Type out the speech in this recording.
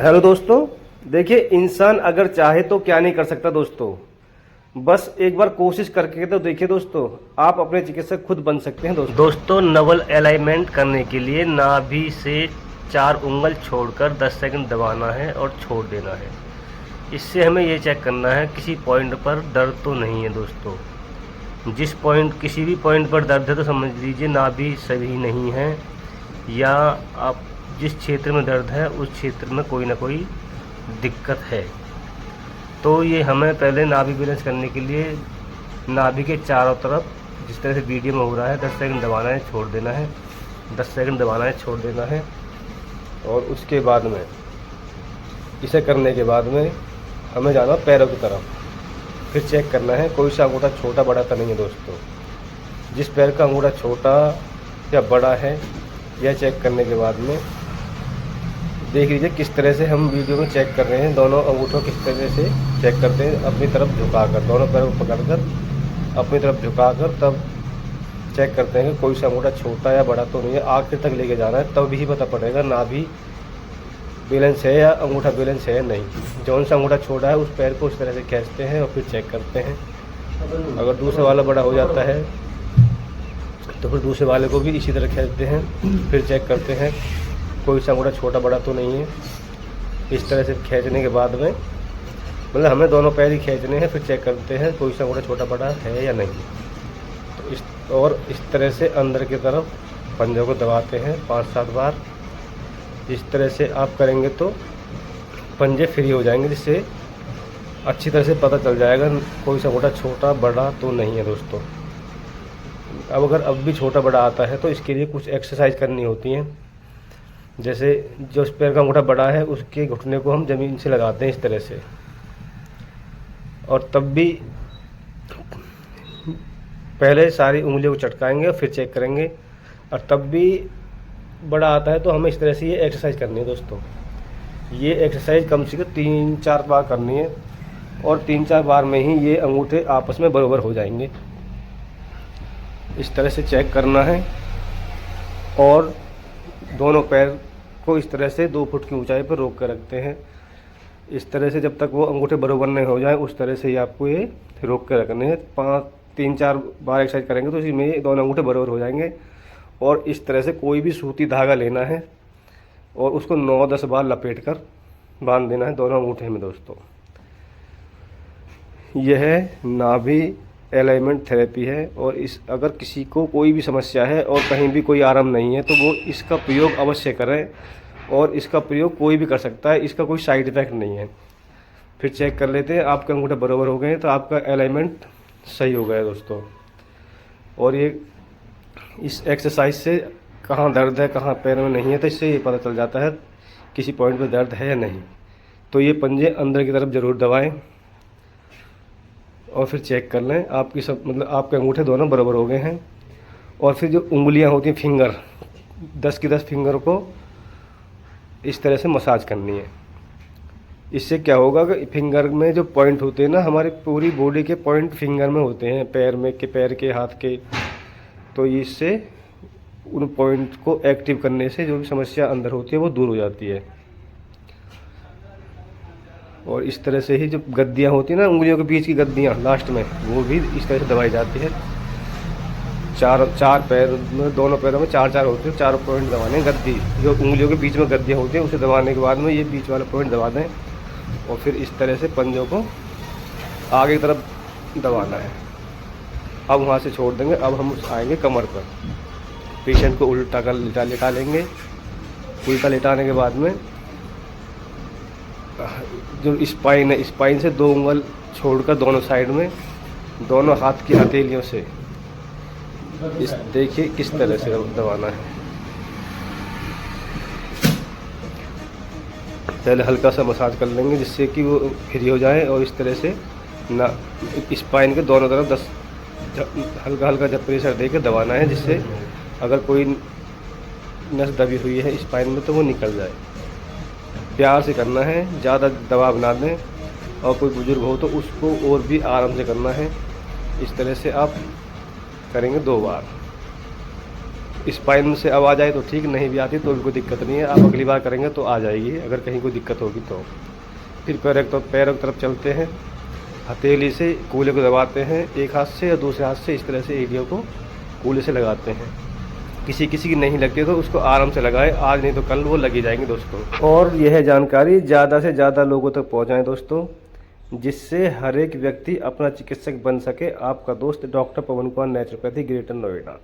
Hello दोस्तों, देखिए इंसान अगर चाहे तो क्या नहीं कर सकता दोस्तों। बस एक बार कोशिश करके तो देखिए दोस्तों, आप अपने चिकित्सक खुद बन सकते हैं दोस्तों। नवल अलाइनमेंट करने के लिए नाभि से 4 उंगल छोड़कर 10 सेकंड दबाना है और छोड़ देना है। इससे हमें ये चेक करना है किसी पॉइंट पर दर्द तो नहीं है दोस्तों। किसी भी पॉइंट पर दर्द है तो समझ लीजिए नाभि सही नहीं है, या आप जिस क्षेत्र में दर्द है उस क्षेत्र में कोई ना कोई दिक्कत है। तो ये हमें पहले नाभि बैलेंस करने के लिए नाभि के चारों तरफ जिस तरह से वीडियो में हो रहा है 10 सेकंड दबाना है, छोड़ देना है, 10 सेकंड दबाना है, छोड़ देना है। और उसके बाद में इसे करने के बाद में हमें जाना पैरों की तरफ, फिर चेक करना है कोई सा अंगूठा छोटा बड़ा तो नहीं है दोस्तों। जिस पैर का अंगूठा छोटा या बड़ा है यह चेक करने के बाद में देख लीजिए किस तरह से हम वीडियो में चेक कर रहे हैं। दोनों अंगूठों किस तरह से चेक करते हैं, अपनी तरफ झुकाकर, दोनों पैरों को पकड़कर अपनी तरफ झुकाकर तब चेक करते हैं कि कोई सा अंगूठा छोटा या बड़ा तो नहीं है। आखिर तक लेके जाना है, तब भी पता पड़ेगा नाभि बैलेंस है या अंगूठा बैलेंस है नहीं। जौन सा अंगूठा छोटा है उस पैर को उस तरह से खींचते हैं और फिर चेक करते हैं। अगर दूसरे वाला बड़ा हो जाता है तो फिर दूसरे वाले को भी इसी तरह खींचते हैं, फिर चेक करते हैं कोई सा अंगूठा छोटा बड़ा तो नहीं है। इस तरह से खींचने के बाद में मतलब हमें दोनों पैर ही खींचने हैं, फिर चेक करते हैं कोई सा अंगूठा छोटा बड़ा है या नहीं। तो इस तरह से अंदर की तरफ पंजों को दबाते हैं 5-7 बार। इस तरह से आप करेंगे तो पंजे फ्री हो जाएंगे, जिससे अच्छी तरह से पता चल जाएगा कोई सा अंगूठा छोटा बड़ा तो नहीं है दोस्तों। अगर अब भी छोटा बड़ा आता है तो इसके लिए कुछ एक्सरसाइज करनी होती हैं। जैसे जो पैर का अंगूठा बड़ा है उसके घुटने को हम ज़मीन से लगाते हैं इस तरह से, और तब भी पहले सारी उंगलियों को चटकाएंगे और फिर चेक करेंगे। और तब भी बड़ा आता है तो हमें इस तरह से ये एक्सरसाइज करनी है दोस्तों। ये एक्सरसाइज कम से कम 3-4 बार करनी है, और 3-4 बार में ही ये अंगूठे आपस में बराबर हो जाएंगे। इस तरह से चेक करना है, और दोनों पैर को इस तरह से 2 फुट की ऊंचाई पर रोक कर रखते हैं। इस तरह से जब तक वो अंगूठे बराबर नहीं हो जाए उस तरह से ही आपको ये रोक कर रखने हैं। 3-4 बार एक्सरसाइज करेंगे तो इसी में ये दोनों अंगूठे बराबर हो जाएंगे। और इस तरह से कोई भी सूती धागा लेना है और उसको 9-10 बार लपेट कर बांध देना है दोनों अंगूठे में दोस्तों। यह नाभि अलाइनमेंट थेरेपी है। और अगर किसी को कोई भी समस्या है और कहीं भी कोई आराम नहीं है तो वो इसका प्रयोग अवश्य करें, और इसका प्रयोग कोई भी कर सकता है, इसका कोई साइड इफ़ेक्ट नहीं है। फिर चेक कर लेते हैं आपके अंगूठे बराबर हो गए तो आपका अलाइनमेंट सही हो गया दोस्तों। और ये इस एक्सरसाइज से कहाँ दर्द है कहाँ पैर में नहीं है तो इससे ये पता चल जाता है किसी पॉइंट पर दर्द है या नहीं। तो ये पंजे अंदर की तरफ ज़रूर दबाएं और फिर चेक कर लें आपकी आपके अंगूठे दोनों बराबर हो गए हैं। और फिर जो उंगलियां होती हैं फिंगर, 10 की 10 फिंगर को इस तरह से मसाज करनी है। इससे क्या होगा कि फिंगर में जो पॉइंट होते हैं ना, हमारी पूरी बॉडी के पॉइंट फिंगर में होते हैं, पैर के हाथ के। तो इससे उन पॉइंट को एक्टिव करने से जो भी समस्या अंदर होती है वो दूर हो जाती है। और इस तरह से ही जो गद्दियाँ होती हैं ना, उंगलियों के बीच की गद्दियाँ लास्ट में, वो भी इस तरह से दबाई जाती है। चार पैर में, दोनों पैरों में 4-4 होते हैं, 4 पॉइंट दबाने गद्दी, जो उंगलियों के बीच में गद्दियाँ होती हैं उसे दबाने के बाद में ये बीच वाला पॉइंट दबा दें। और फिर इस तरह से पंजों को आगे की तरफ दबाना है। अब वहाँ से छोड़ देंगे। अब हम आएंगे कमर पर। पेशेंट को उल्टा कर लेटा लेंगे। उल्टा लेटाने के बाद में जो स्पाइन है, स्पाइन से 2 उंगल छोड़कर दोनों साइड में दोनों हाथ की हथेलियों से देखिए किस तरह से दबाना है। पहले हल्का सा मसाज कर लेंगे जिससे कि वो फ्री हो जाए। और इस तरह से ना स्पाइन के दोनों तरफ हल्का हल्का जब प्रेशर दे के दबाना है, जिससे अगर कोई नस दबी हुई है स्पाइन में तो वो निकल जाए। प्यार से करना है, ज़्यादा दबाव ना दें। और कोई बुजुर्ग हो तो उसको और भी आराम से करना है। इस तरह से आप करेंगे 2 बार। स्पाइन से आवाज़ आए तो ठीक, नहीं भी आती तो भी कोई दिक्कत नहीं है, आप अगली बार करेंगे तो आ जाएगी अगर कहीं कोई दिक्कत होगी तो। फिर पैरों की तरफ चलते हैं, हथेली से कूल्हे को दबाते हैं एक हाथ से और दूसरे हाथ से इस तरह से एड़ियों को कूल्हे से लगाते हैं। किसी किसी की नहीं लगती तो उसको आराम से लगाए, आज नहीं तो कल वो लगी जाएंगी दोस्तों। और यह जानकारी ज़्यादा से ज़्यादा लोगों तक पहुँचाएँ दोस्तों, जिससे हर एक व्यक्ति अपना चिकित्सक बन सके। आपका दोस्त डॉक्टर पवन कुमार, नेचुरोपैथी, ग्रेटर नोएडा।